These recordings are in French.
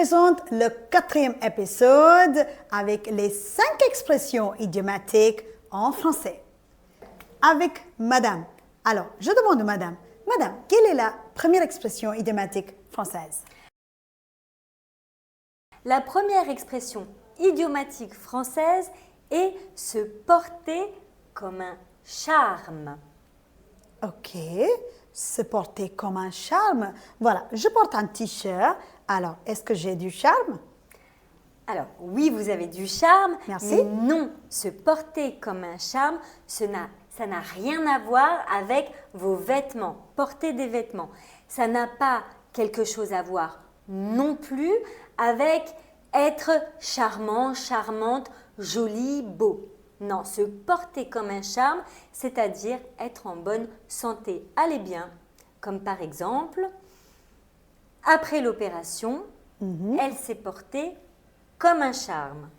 présente le 4e épisode avec les 5 expressions idiomatiques en français. Avec Madame. Alors, je demande à Madame. Madame, quelle est la première expression idiomatique française? La première expression idiomatique française est se porter comme un charme. Ok, se porter comme un charme. Voilà, je porte un t-shirt. Alors, est-ce que j'ai du charme? Alors, oui, vous avez du charme, Merci. mais non, se porter comme un charme, ça n'a rien à voir avec vos vêtements, porter des vêtements. Ça n'a pas quelque chose à voir non plus avec être charmant, charmante, joli, beau. Non, se porter comme un charme, c'est-à-dire être en bonne santé, aller bien. Comme par exemple, après l'opération, elle s'est portée comme un charme.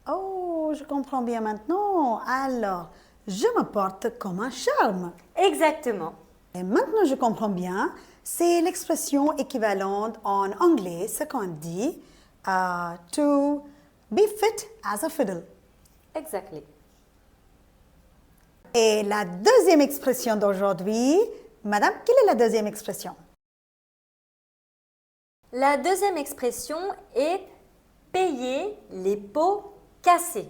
Oh, je comprends bien maintenant. Alors, je me porte comme un charme. Exactement. Et maintenant, je comprends bien. C'est l'expression équivalente en anglais, ce qu'on dit to be fit as a fiddle. Exactly. Et la deuxième expression d'aujourd'hui, Madame, quelle est la deuxième expression? La deuxième expression est payer les pots cassés.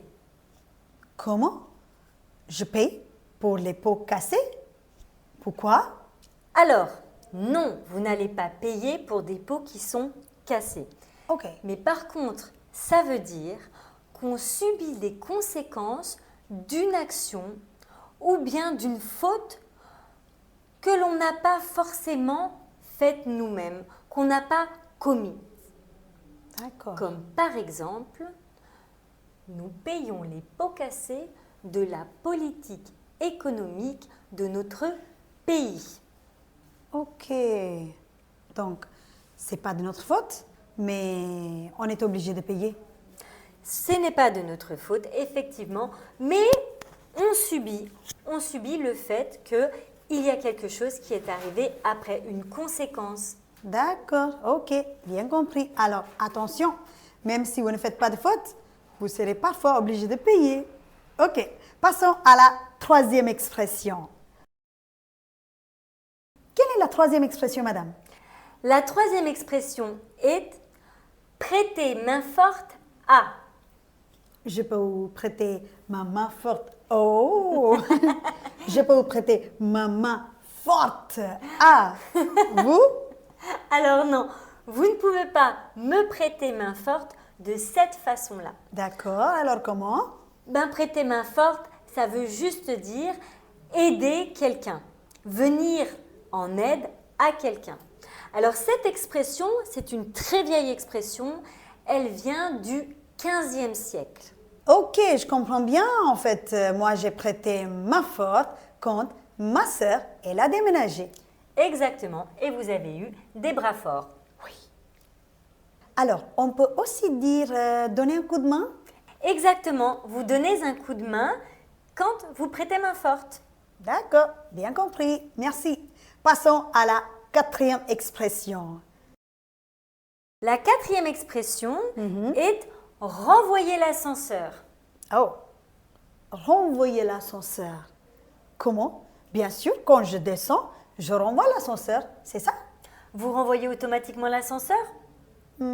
Comment? Je paye pour les pots cassés? Pourquoi? Alors, non, vous n'allez pas payer pour des pots qui sont cassés. Ok. Mais par contre, ça veut dire qu'on subit les conséquences d'une action ou bien d'une faute que l'on n'a pas forcément faite nous-mêmes, qu'on n'a pas commis. D'accord. Comme par exemple, nous payons les pots cassés de la politique économique de notre pays. Ok. Donc, c'est pas de notre faute, mais on est obligé de payer. Ce n'est pas de notre faute, effectivement, mais on subit le fait qu'il y a quelque chose qui est arrivé après, une conséquence. D'accord, ok, bien compris. Alors, attention, même si vous ne faites pas de faute, vous serez parfois obligé de payer. Ok, passons à la troisième expression. Quelle est la troisième expression, Madame? La troisième expression est prêter main forte à. Je peux vous prêter ma main forte. Oh! Je peux vous prêter ma main forte à vous? Alors non, vous ne pouvez pas me prêter main forte de cette façon-là. D'accord, alors comment? Prêter main forte, ça veut juste dire aider quelqu'un, venir en aide à quelqu'un. Alors cette expression, c'est une très vieille expression, elle vient du 15e siècle. Ok, je comprends bien. En fait, moi, j'ai prêté main forte quand ma sœur, elle a déménagé. Exactement, et vous avez eu des bras forts. Oui. Alors, on peut aussi dire donner un coup de main? Exactement, vous donnez un coup de main quand vous prêtez main forte. D'accord, bien compris. Merci. Passons à la quatrième expression. La quatrième expression est renvoyer l'ascenseur. Oh, renvoyer l'ascenseur. Comment? Bien sûr, quand je descends, je renvoie l'ascenseur, c'est ça? Vous renvoyez automatiquement l'ascenseur? Oui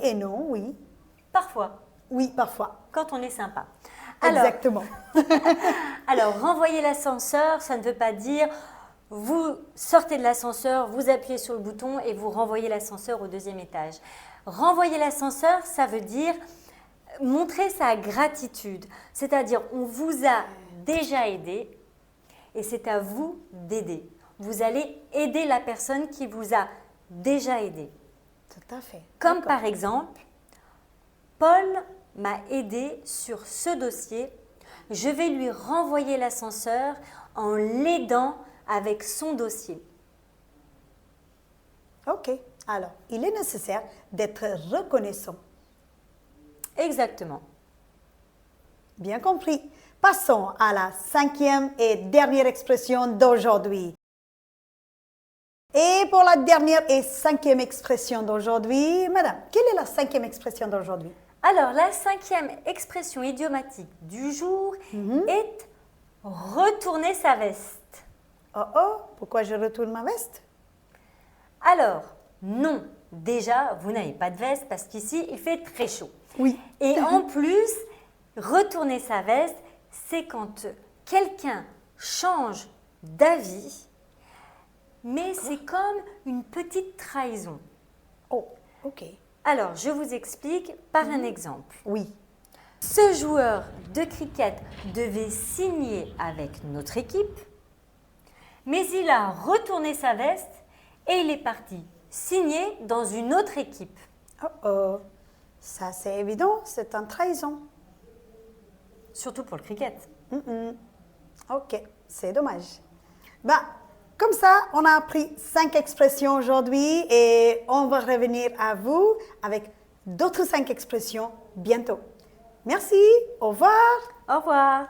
et non, oui. Parfois, Oui, parfois. quand on est sympa. Exactement. Alors, renvoyer l'ascenseur, ça ne veut pas dire vous sortez de l'ascenseur, vous appuyez sur le bouton et vous renvoyez l'ascenseur au deuxième étage. Renvoyer l'ascenseur, ça veut dire montrer sa gratitude. C'est-à-dire, on vous a déjà aidé et c'est à vous d'aider. Vous allez aider la personne qui vous a déjà aidé. Tout à fait. Comme D'accord. par exemple, Paul m'a aidé sur ce dossier. Je vais lui renvoyer l'ascenseur en l'aidant avec son dossier. Ok. Alors, il est nécessaire d'être reconnaissant. Exactement. Bien compris. Passons à la cinquième et dernière expression d'aujourd'hui. Et pour la dernière et cinquième expression d'aujourd'hui, madame, quelle est la cinquième expression d'aujourd'hui? Alors, la cinquième expression idiomatique du jour est retourner sa veste. Oh oh, pourquoi je retourne ma veste? Alors, non, déjà, vous n'avez pas de veste parce qu'ici, il fait très chaud. Oui. Et en plus, retourner sa veste, c'est quand quelqu'un change d'avis, mais c'est comme une petite trahison. Oh, ok. Alors, je vous explique par un exemple. Oui. Ce joueur de cricket devait signer avec notre équipe, mais il a retourné sa veste et il est parti signer dans une autre équipe. Oh oh. Ça, c'est évident, c'est une trahison. Surtout pour le cricket. Ok, c'est dommage. Bah, comme ça, on a appris 5 expressions aujourd'hui et on va revenir à vous avec d'autres 5 expressions bientôt. Merci, au revoir. Au revoir.